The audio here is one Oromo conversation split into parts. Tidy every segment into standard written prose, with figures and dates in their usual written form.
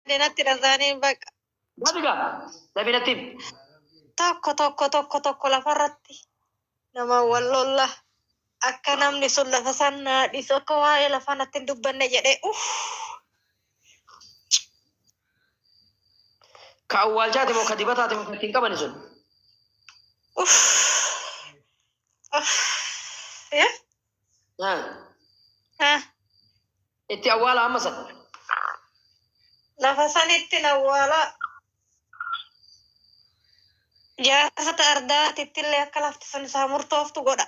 Dinatti razanii baqa. Dabinatti. Tokko lafarratti nama wallolla akka namni sun lafa sana dhiisu akka waa'ee lafa natti hin dubbanne jedhee Ka awwaalchaati moo ka dibataati moo ittiin qabani sun? Itti awwaala amma san. Lafa sanitti awwaala. Jaarsa ardaatitti illee akka lafti san isaa murtooftu godha.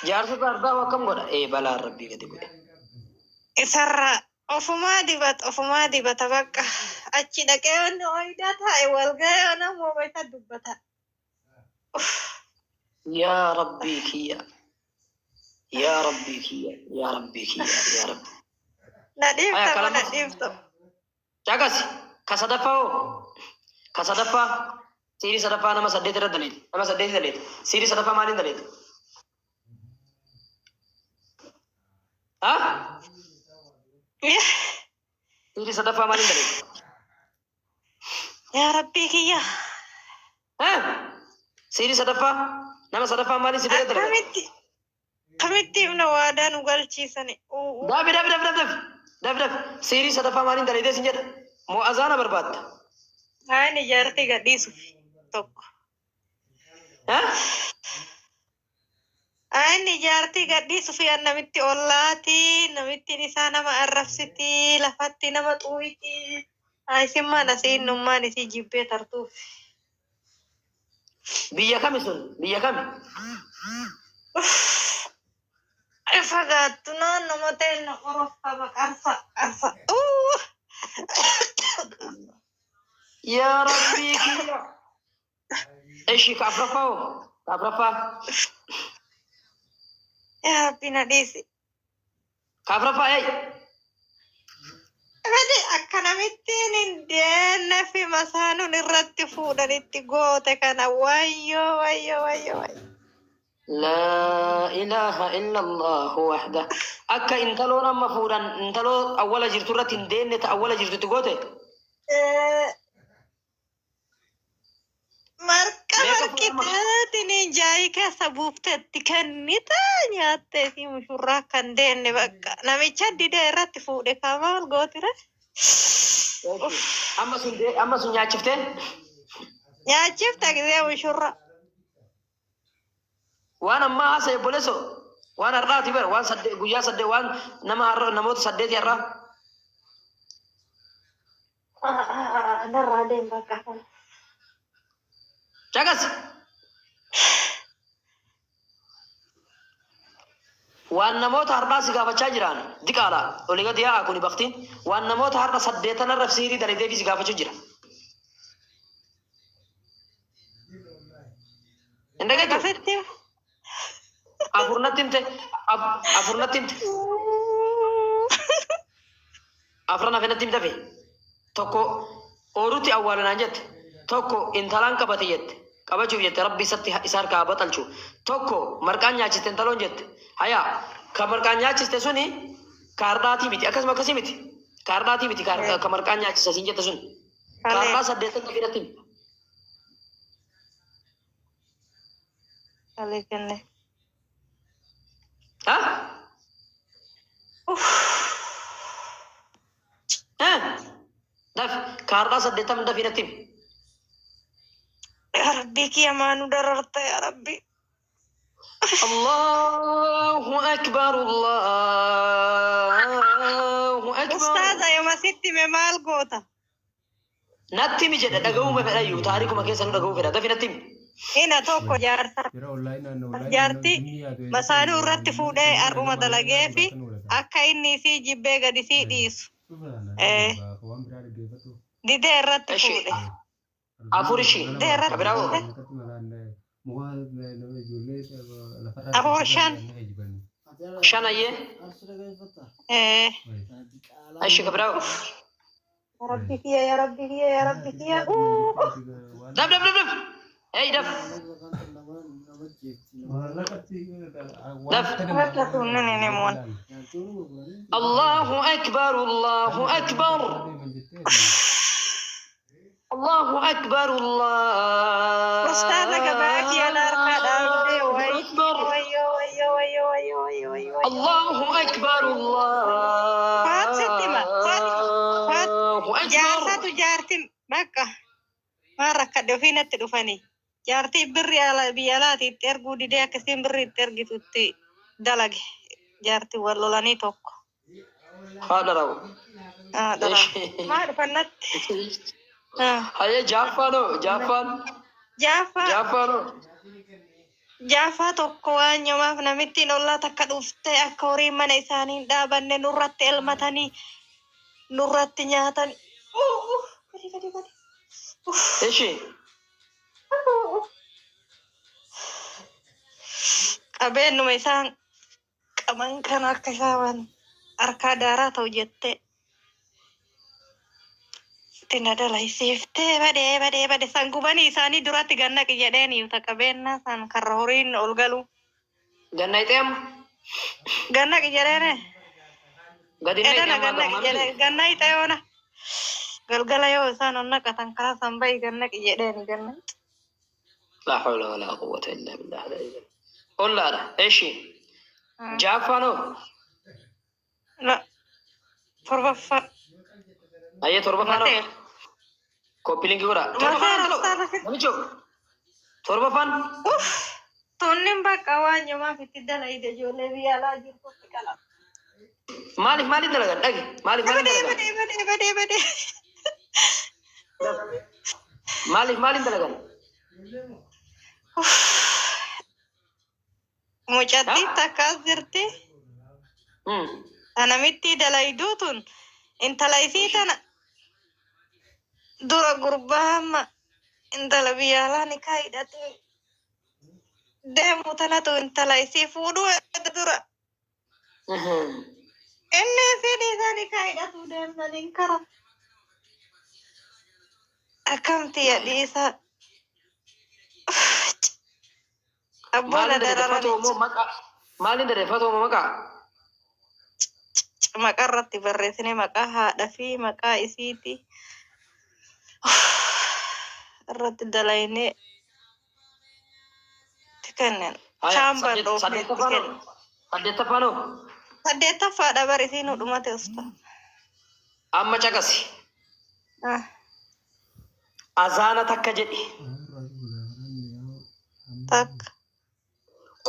Jaarsa ardaa akkam godha? Balaan rabbii gadi godhe. Isarraa ofumaa dibata bakka achi dhaqee wanni ooyidaa taa'e wal ga'ee namoo bayta dubbata. Yaa rabbii kiyya. Yaa rabbii kiyya. Yaa rabbii kiyya. Yaa rabbi. Nadhiifta. Caqas ka sadaffaa hoo? Ka sadaffaa siirii sadaffaa nama 8 irra daleeti. Nama 8 daleeti. Siirii sadaffaa maaliin daleeti? Siirii sadaffaa maaliin daleeti? Yaa rabbii kiyya. Siirii sadaffaa nama sadaffaa maaliin si bira daleeti? Kamitti ibna waadaa nu galchiisani. Daf. Siirii sadaffaa maaliin daleetee sin jedha? Moo azaana barbaadda? Ani jaartii gadhiisuuf tokko. Ani jaartii gadhiisuuf namitti ollaati, namittiin isaa nama arrabsiti, lafatti nama xuuyti. Isimmaan asiin nummaan isii jibbee tartuuf. Biyya kami sun? Biyya kami? Fagaattu naannoo ta'een qorofama qarsa. يا ربي كذا ايش كافرفاو كافرفا يا ربي ناديسي كافرفا اي هذه أكنامتين دين في مسانو نرتفو دنيتي غوتة كان وايو لا إله إلا الله وحده أكا انتلو نما فورا انتلو أولا جرتو رتين دين أولا جرتو تغوتة Markataatiin jaayii keessa buufteetti kennita nyaattee fi mushurraa kan deenne bakka namicha didee irratti fuudhe kaamaal gootire. Amma sun nyaachiftee? Nyaachifta gisee mushurraa. Waan ammaa haasa'e boleso waan har'aati bara waan guyyaa 8 waan namoota 8 har'aa. Narraa deem bakka kana. Jagas waan namoota har'aa si gaafachaa jiran diqaala olii gadi yaa kuni baktiin waan namoota har'a 8 irra siirii daleetee fi si gaafachuu jira. Indagaatu afurnatti himte afran afenatti himte fe tokko oorutti awwaalanaan jette tokko intalaan qabate jette qabachuuf jette rabbi isa harkaa baxalchu tokko marqaan nyaachiste intaloon jette hayaa ka marqaan nyaachiste suni kaardaatii miti akkasii miti kaardaatii miti ka marqaan nyaachiste siin jette sun kaardaa 8 dafirratti Alikenne. Daf kaardaa 8 dafirratti يا ربي كي ما ندررت يا ربي الله أكبر أستاذة يوم ستي ممال قوتا نتي مجد دقوم فلايو تاريكو ما كيسانو دقوم فلا دفي نتي هنا توكو جارتي مسانو رت فودي أرقوما دلقيفي أكا إني في جيبه قد في ديسو دي دي رت فودي Afurishi. Bravo. Abu Shan. Shan aye. Aishi bravo. يا ربي فيها يا ربي فيها يا ربي فيها دب اي دب دب الله أكبر الله أكبر الله أكبر الله أستاذ قباك يا الأركاد أكبر الله أكبر الله فات ستمة فات أكبر جارسة جارتي بكا ما ركض فينا تدفني جارتي بري على بيالاتي ترقو دي ديك سين بري ترقي تتي دلق جارتي والله توك هذا رو دلق ما فنت هيا جافانو جافان جافانو Jaafa tokko waan nyamaaf namittiin ollaa takka dhufte akka horii mana isaanii dhaabanne nurratti elmatanii nurratti nyaatanii. Ishi Qabeenyuma isaan qaban kan akka isaan harkaa daaraa ta'u jettee. Tina dalaisiiftee badee sangubanii isaanii duratti ganna qiyyaadheeniif taqabeennaa san karra horiin ol galu. ganna ixeem Ganna qiyyaadheene. gadinna Edana ixeem ganna qiyyaadhee ganna ixeeyoona. Galgala yoo isaan onna qatan kaasan bayi ganna qiyyaadheeni ganna. لا حول ولا قوة إلا بالله قل لا إيشي جافانو La torbaffaa. أيه تربة فانو كوبيلينج كورا تربة فان نمشو تربة فان Tunnin bakka waan nyamaaf itti dalayde ijoollee biyya alaa jirtutti qala. مالك دلقان دقي مالك Badee. مالك دلقان Mucattiin takkaas jirti. Anamitti dalayduu tun intala isii tana dura gurbaa hamma intala biyya alaa ni kaayidhatee deemu tanatu intala isii fuudhuu dura. Inni fedhii isaanii kaayidhatu deemsaniin kara. Akkamti yadhiisa. Abboona dararanii مالين دري فتو مكا maqaa irratti barreessine maqaa haadha fi maqaa isiiti irratti dalaynee tikanneen shaambaan dhoofne saddeettaffaanoo saddeettaffaadha bari isiin dhumate usta amma caqasi azaana takka jedhi takka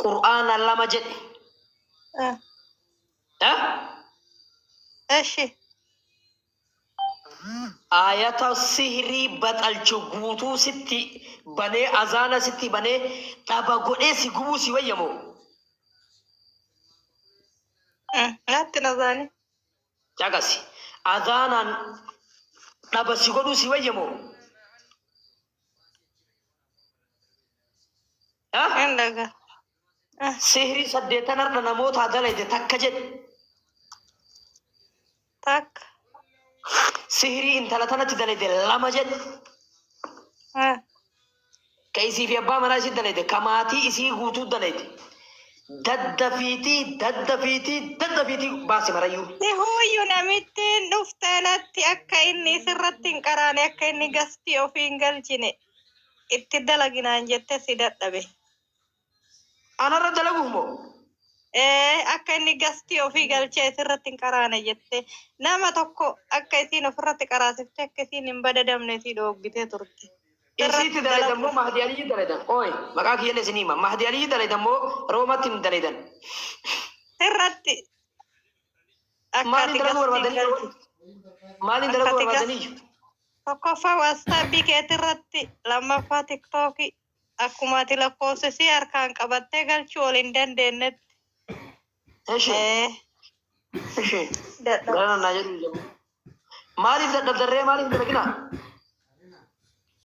qur'aana lama jedhi eshi ayata sihri baxalchu guutuu sitti banee azaana sitti banee dhaba godhee si gubuu si wayyamoo natti nazaani caqasi azaanaan dhaba si godhuu si wayyamoo indaga sihri saddeetanarra namoota dalayde takka jedhi takka sihri intala tanatti dalayde lama jedhi ka isii fi abbaa manaa isii dalayde ka maatii isii guutuu dalayde daddafiitii baasi marayyuu si huyyu namittiin dhufteenatti akka inni sirratti hin qaraane akka inni gastii ofii hin galchine itti dalaginaan jette si dadhabe. anarra dalaguuf moo Akka inni gastii ofii galchee sirratti hin qaraane jette nama tokko akka isiin ofirratti qaraasifte akka isiin hin badadamne isii dhoogitee turte. isiitti dalaydan moo mahdi aliyyi dalaydan ooy maqaa kiyyallee isin hima mahdi aliyyi dalaydan moo roomatti hin dalaydan Sirratti maaliin dalaguu barbaadanii tokkoffaa waastaapbii keetirratti lammaffaa tiktookii akkuma ati lakkoofsisii harkaan qabattee galchuu ol hin dandeenyetti. Gara naa jedhu maaliif dadhabdarree maaliif dalagina